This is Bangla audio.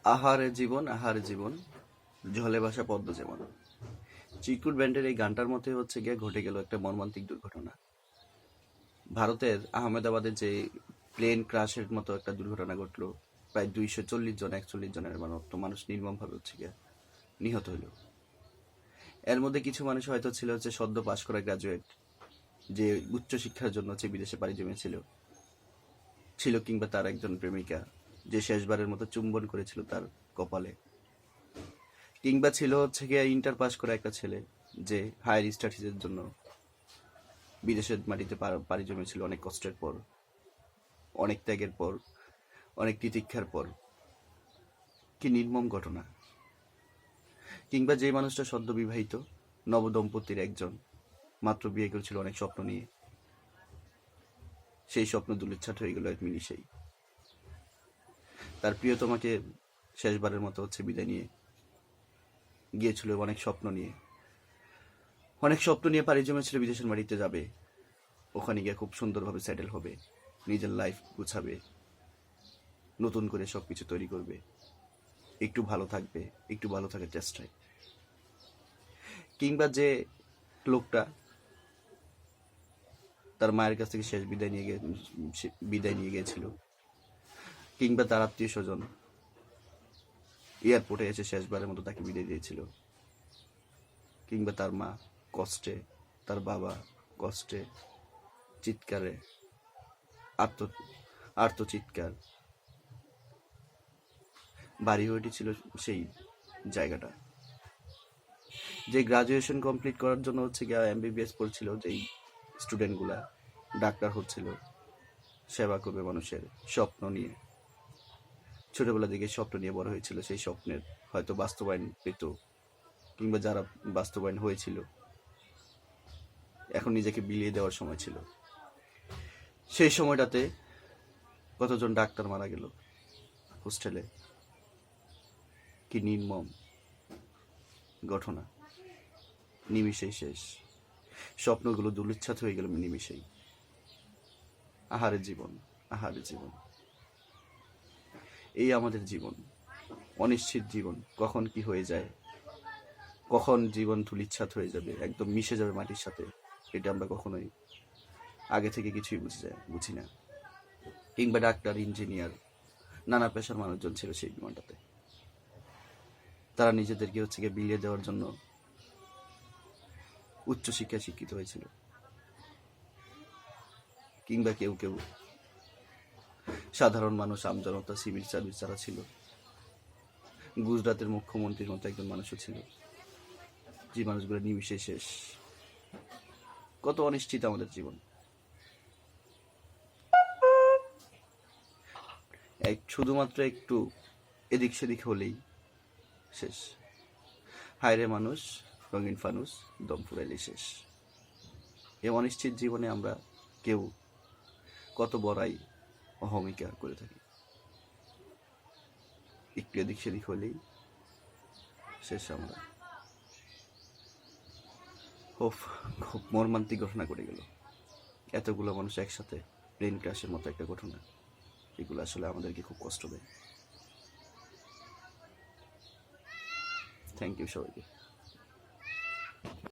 আহারে জীবন আহারে জীবন, জলে ভাসা পদ্ম যেমন। চিরকুট ব্যান্ডের এই গানটার মধ্যে হচ্ছে গিয়ে ঘটে গেল একটা মর্মান্তিক দুর্ঘটনা। ভারতের আহমেদাবাদে যে প্লেন ক্রাশের মতো একটা দুর্ঘটনা ঘটলো, প্রায় 240 জন 41 জনের মতো মানুষ নির্মমভাবে হচ্ছে গিয়ে নিহত হইল। এর মধ্যে কিছু মানুষ হয়তো ছিল হচ্ছে সদ্য পাশ করা গ্রাজুয়েট, যে উচ্চশিক্ষার জন্য হচ্ছে বিদেশে পাড়ি জমেছিল, ছিল কিংবা তার একজন প্রেমিকা যে শেষবারের মতো চুম্বন করেছিল তার কপালে, কিংবা ছিল হচ্ছে গিয়ে ইন্টার পাস করা একটা ছেলে যে হায়ার স্টাডিজের জন্য বিদেশের মাটিতে পাড়ি জমেছিল অনেক কষ্টের পর, অনেক ত্যাগের পর, অনেক তিতিক্ষার পর। কি নির্মম ঘটনা। কিংবা যে মানুষটা সদ্য বিবাহিত নবদম্পতির একজন, মাত্র বিয়ে করেছিল অনেক স্বপ্ন নিয়ে, সেই স্বপ্ন দুলিচ্ছাট হয়ে গেল এক মিনিটেই। তার প্রিয়তমাকে শেষবারের মতো হচ্ছে বিদায় নিয়ে গিয়েছিল অনেক স্বপ্ন নিয়ে পাড়ি জমেছিল বিদেশের মাটিতে যাবে, ওখানে গিয়ে খুব সুন্দরভাবে সেটেল হবে, নিজের লাইফ গুছাবে, নতুন করে সবকিছু তৈরি করবে, একটু ভালো থাকবে, একটু ভালো থাকার চেষ্টায়। কিংবা যে লোকটা তার মায়ের কাছ থেকে শেষ বিদায় নিয়ে গিয়েছিল, কিংবা তার আত্মীয় স্বজন এয়ারপোর্টে এসে শেষবারের মতো তাকে বিদায় দিয়েছিল, কিংবা তার মা কষ্টে, তার বাবা কষ্টে, চিৎকারে, আর্তচিৎকার বাড়ি হয়ে উঠেছিল সেই জায়গাটা। যে গ্রাজুয়েশন কমপ্লিট করার জন্য হচ্ছে গিয়ে এমবিবিএস পড়ছিল যেই স্টুডেন্টগুলা, ডাক্তার হচ্ছিল, সেবা করবে মানুষের স্বপ্ন নিয়ে, ছোটবেলা থেকে স্বপ্ন নিয়ে বড় হয়েছিল, সেই স্বপ্নের হয়তো বাস্তবায়ন পেত, কিংবা যারা বাস্তবায়ন হয়েছিল এখন নিজেকে বিলিয়ে দেওয়ার সময় ছিল। সেই সময়টাতে কতজন ডাক্তার মারা গেল হোস্টেলে। কি নির্মম ঘটনা, নিমিষেই শেষ, স্বপ্নগুলো দুলিচ্ছাত হয়ে গেল নিমিষেই। আহারে জীবন আহারে জীবন, এই আমাদের জীবন, অনিশ্চিত জীবন, কখন কি হয়ে যায়, কখন জীবন ধুলিচ্ছাত হয়ে যাবে, একদম মিশে যাবে মাটির সাথে, এটা আমরা কখনোই আগে থেকে কিছুই বুঝি না। কিংবা ডাক্তার, ইঞ্জিনিয়ার, নানা পেশার মানুষজন ছিল সেই বিমানটাতে, তারা নিজেদেরকে হচ্ছে গিয়ে বিলিয়ে দেওয়ার জন্য উচ্চশিক্ষায় শিক্ষিত হয়েছিল। কিংবা কেউ কেউ সাধারণ মানুষ, আমজনতা, সিভিল সার্ভিস যারা ছিল, গুজরাটের মুখ্যমন্ত্রীর মতো একজন মানুষও ছিল, যে মানুষগুলো নিমিশে শেষ। কত অনিশ্চিত আমাদের জীবন। শুধুমাত্র একটু এদিক সেদিক হলেই শেষ। হায়রে মানুষ, রঙিন ফানুস, দম ফুরাইলেই শেষ। এই অনিশ্চিত জীবনে আমরা কেউ কত বড়াই অহমিকা করে থাকি, একটু এদিক সেদিক হলেই শেষ আমরা। খুব মর্মান্তিক ঘটনা ঘটে গেল, এতগুলো মানুষ একসাথে, প্লেন ক্র্যাশের মতো একটা ঘটনা, এগুলো আসলে আমাদেরকে খুব কষ্ট দেয়। থ্যাংক ইউ সবাইকে।